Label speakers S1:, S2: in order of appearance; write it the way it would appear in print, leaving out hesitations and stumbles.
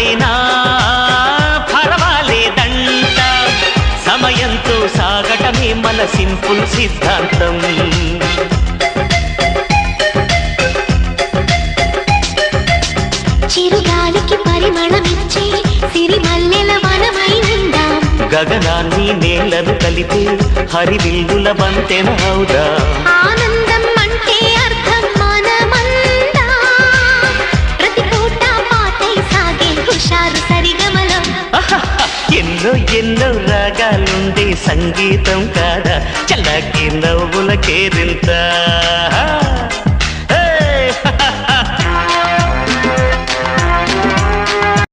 S1: నాడైనా పర్వాలేదంట సమయంతో సాగటమే మన సింపుల్ సిద్ధాంతం
S2: చిరుగాలికి పరిమళమిచ్చే సిరిమల్లెల వనమై ఉందాం
S1: గగనాన్ని నేలను కలిపే హరివిల్లుల వంతెన అవుదా
S2: ఆనందం అంటే అర్థం మనమందా ప్రతి పూట పాటై సాగే హుషారు సరిగమలో
S1: ఎన్నో ఎన్నో రాగాలుండే సంగీతం కాదా చల్లకి నవ్వుల కేరింత